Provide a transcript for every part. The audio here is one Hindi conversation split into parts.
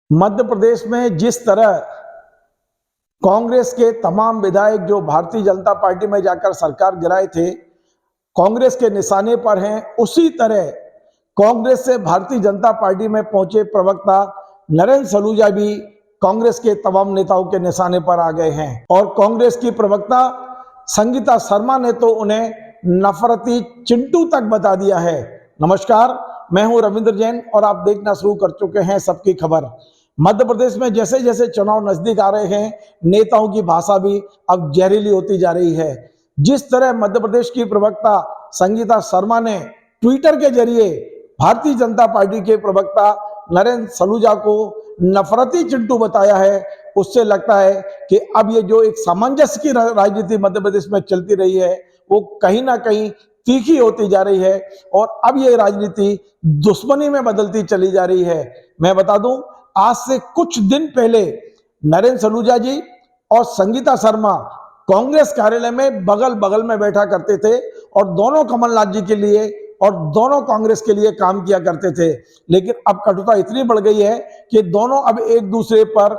मध्य प्रदेश में जिस तरह कांग्रेस के तमाम विधायक जो भारतीय जनता पार्टी में जाकर सरकार गिराए थे, कांग्रेस के निशाने पर हैं, उसी तरह कांग्रेस से भारतीय जनता पार्टी में पहुंचे प्रवक्ता नरेंद्र सलूजा भी कांग्रेस के तमाम नेताओं के निशाने पर आ गए हैं। और कांग्रेस की प्रवक्ता संगीता शर्मा ने तो उन्हें नफरती चिंटू तक बता दिया है। नमस्कार, मैं हूं रविंद्र जैन और आप देखना शुरू कर चुके हैं सबकी खबर। मध्य प्रदेश में जैसे जैसे चुनाव नजदीक आ रहे हैं, नेताओं की भाषा भी अब जहरीली होती जा रही है। जिस तरह मध्य प्रदेश की प्रवक्ता संगीता शर्मा ने ट्विटर के जरिए भारतीय जनता पार्टी के प्रवक्ता नरेंद्र सलूजा को नफरती चिंटू बताया है, उससे लगता है कि अब ये जो एक सामंजस्य की राजनीति मध्य प्रदेश में चलती रही है, वो कहीं ना कहीं तीखी होती जा रही है और अब ये राजनीति दुश्मनी में बदलती चली जा रही है। मैं बता दूं, आज से कुछ दिन पहले नरेंद्र सलूजा जी और संगीता शर्मा कांग्रेस कार्यालय में बगल बगल में बैठा करते थे और दोनों कमलनाथ जी के लिए और दोनों कांग्रेस के लिए काम किया करते थे। लेकिन अब कटुता इतनी बढ़ गई है कि दोनों अब एक दूसरे पर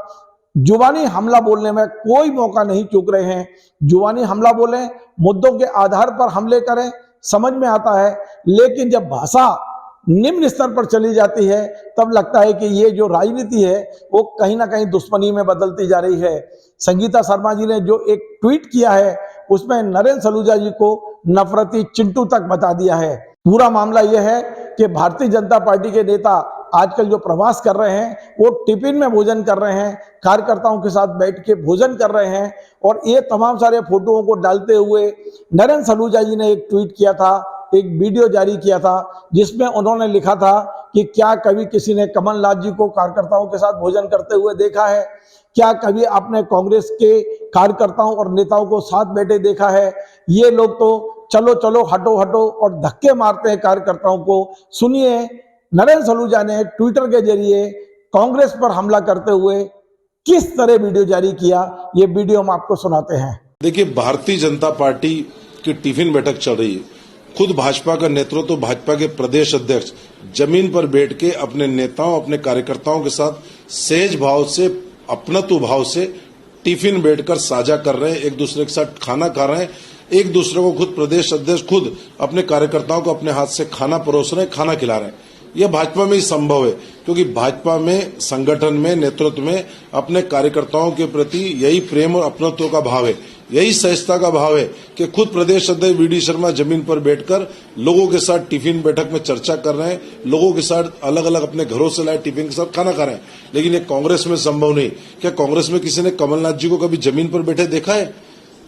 जुबानी हमला बोलने में कोई मौका नहीं चूक रहे हैं। जुबानी हमला बोलें, मुद्दों के आधार पर हमले करें, समझ में आता है, लेकिन जब भाषा निम्न स्तर पर चली जाती है तब लगता है कि ये जो राजनीति है वो कहीं ना कहीं दुश्मनी में बदलती जा रही है। संगीता शर्मा जी ने जो एक ट्वीट किया है उसमें नरेंद्र सलूजा जी को नफरती चिंटू तक बता दिया है। पूरा मामला यह है कि भारतीय जनता पार्टी के नेता आजकल जो प्रवास कर रहे हैं वो टिफिन में भोजन कर रहे हैं, कार्यकर्ताओं के साथ बैठ के भोजन कर रहे हैं और ये तमाम सारे फोटोओं को डालते हुए नरेंद्र सलूजा जी ने एक ट्वीट किया था, एक वीडियो जारी किया था जिसमें उन्होंने लिखा था कि क्या कभी किसी ने कमलनाथ जी को कार्यकर्ताओं के साथ भोजन करते हुए देखा है? क्या कभी आपने कांग्रेस के कार्यकर्ताओं और नेताओं को साथ बैठे देखा है? ये लोग तो चलो चलो हटो हटो और धक्के मारते हैं कार्यकर्ताओं को। सुनिए, नरेंद्र सलूजा ने ट्विटर के जरिए कांग्रेस पर हमला करते हुए किस तरह वीडियो जारी किया, ये वीडियो हम आपको सुनाते हैं। देखिए, भारतीय जनता पार्टी की टिफिन बैठक चल रही है। खुद भाजपा का नेतृत्व तो भाजपा के प्रदेश अध्यक्ष जमीन पर बैठ के अपने नेताओं, अपने कार्यकर्ताओं के साथ सहज भाव से, अपनत्व भाव से टिफिन बैठकर साझा कर रहे हैं, एक दूसरे के साथ खाना खा रहे हैं। एक दूसरे को खुद प्रदेश अध्यक्ष खुद अपने कार्यकर्ताओं को अपने हाथ से खाना परोस रहे हैं, खाना खिला रहे हैं। यह भाजपा में ही संभव है, क्योंकि भाजपा में, संगठन में, नेतृत्व में अपने कार्यकर्ताओं के प्रति यही प्रेम और अपनत्व का भाव है, यही सहजता का भाव है कि खुद प्रदेश अध्यक्ष वी.डी. शर्मा जमीन पर बैठकर लोगों के साथ टिफिन बैठक में चर्चा कर रहे हैं, लोगों के साथ अलग अलग अपने घरों से लाए टिफिन के साथ खाना खा रहे हैं। लेकिन ये कांग्रेस में संभव नहीं। क्या कांग्रेस में किसी ने कमलनाथ जी को कभी जमीन पर बैठे देखा है?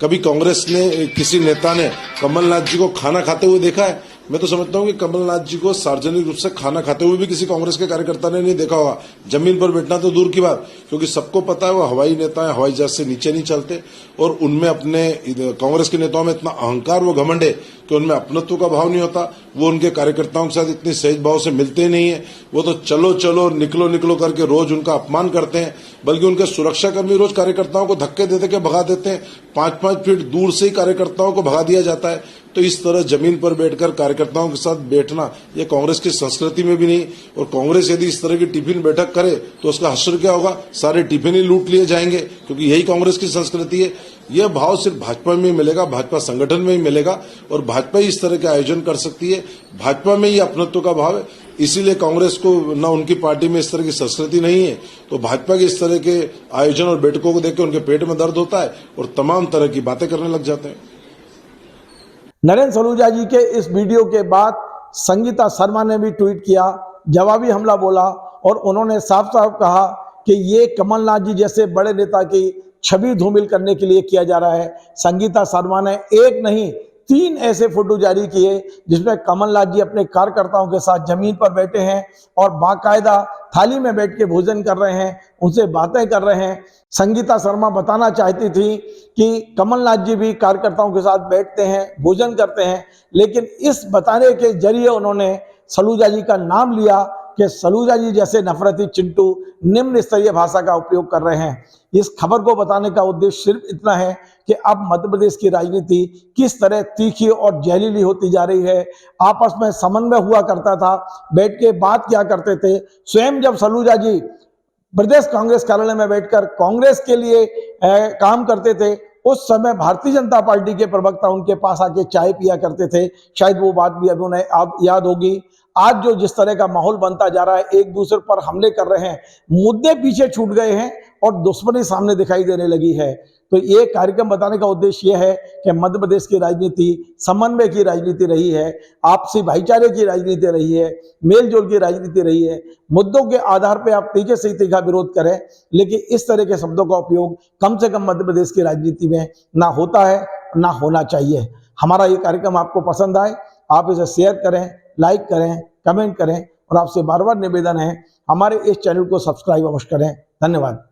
कभी कांग्रेस ने, किसी नेता ने कमलनाथ जी को खाना खाते हुए देखा है? मैं तो समझता हूं कि कमलनाथ जी को सार्वजनिक रूप से खाना खाते हुए भी किसी कांग्रेस के कार्यकर्ता ने नहीं देखा होगा। जमीन पर बैठना तो दूर की बात, क्योंकि सबको पता है वो हवाई नेता है, हवाई जहाज से नीचे नहीं चलते और उनमें अपने कांग्रेस के नेताओं में इतना अहंकार, वो घमंड है कि उनमें अपनत्व का भाव नहीं होता। वो उनके कार्यकर्ताओं के साथ इतनी सहज भाव से मिलते ही नहीं है। वो तो चलो चलो, निकलो निकलो करके रोज उनका अपमान करते हैं, बल्कि उनके सुरक्षाकर्मी रोज कार्यकर्ताओं को धक्के देते के भगा देते हैं। 5-5 फीट दूर से ही कार्यकर्ताओं को भगा दिया जाता है। तो इस तरह जमीन पर बैठकर कार्यकर्ताओं के साथ बैठना ये कांग्रेस की संस्कृति में भी नहीं। और कांग्रेस यदि इस तरह की टिफिन बैठक करे तो उसका हश्र क्या होगा? सारे टिफिन ही लूट लिए जाएंगे, क्योंकि यही कांग्रेस की संस्कृति है। यह भाव सिर्फ भाजपा में ही मिलेगा, भाजपा संगठन में ही मिलेगा और भाजपा ही इस तरह के आयोजन कर सकती है। भाजपा में ही अपनत्व का भाव है, इसीलिए कांग्रेस को न, उनकी पार्टी में इस तरह की संस्कृति नहीं है। तो भाजपा के इस तरह के आयोजन और बैठकों को देखकर उनके पेट में दर्द होता है और तमाम तरह की बातें करने लग जाते हैं। नरेंद्र सलूजा जी के इस वीडियो के बाद संगीता शर्मा ने भी ट्वीट किया, जवाबी हमला बोला और उन्होंने साफ साफ कहा कि ये कमलनाथ जी जैसे बड़े नेता की छवि धूमिल करने के लिए किया जा रहा है। संगीता शर्मा ने एक नहीं 3 ऐसे फोटो जारी किए जिसमें कमलनाथ जी अपने कार्यकर्ताओं के साथ जमीन पर बैठे हैं और बाकायदा थाली में बैठ के भोजन कर रहे हैं, उनसे बातें कर रहे हैं। संगीता शर्मा बताना चाहती थी कि कमलनाथ जी भी कार्यकर्ताओं के साथ बैठते हैं, भोजन करते हैं, लेकिन इस बताने के जरिए उन्होंने सलूजा जी का नाम लिया कि सलूजा जी जैसे नफरती चिंटू निम्न स्तरीय भाषा का उपयोग कर रहे हैं। इस खबर को बताने का उद्देश्य सिर्फ इतना है कि अब मध्य प्रदेश की राजनीति किस तरह तीखी और जहरीली होती जा रही है। आपस में समन्वय हुआ करता था, बैठ के बात किया करते थे। स्वयं जब सलूजा जी प्रदेश कांग्रेस कार्यालय में बैठकर कांग्रेस के लिए काम करते थे, उस समय भारतीय जनता पार्टी के प्रवक्ता उनके पास आके चाय पिया करते थे। शायद वो बात भी अभी उन्हें याद होगी। आज जो जिस तरह का माहौल बनता जा रहा है, एक दूसरे पर हमले कर रहे हैं, मुद्दे पीछे छूट गए हैं और दुश्मनी सामने दिखाई देने लगी है। तो ये कार्यक्रम बताने का उद्देश्य यह है कि मध्य प्रदेश की राजनीति समन्वय की राजनीति रही है, आपसी भाईचारे की राजनीति रही है, मेलजोल की राजनीति रही है। मुद्दों के आधार पर आप तीखे से तीखा विरोध करें, लेकिन इस तरह के शब्दों का उपयोग कम से कम मध्य प्रदेश की राजनीति में ना होता है, ना होना चाहिए। हमारा ये कार्यक्रम आपको पसंद आए, आप इसे शेयर करें, लाइक करें, कमेंट करें और आपसे बार बार निवेदन है हमारे इस चैनल को सब्सक्राइब अवश्य करें। धन्यवाद।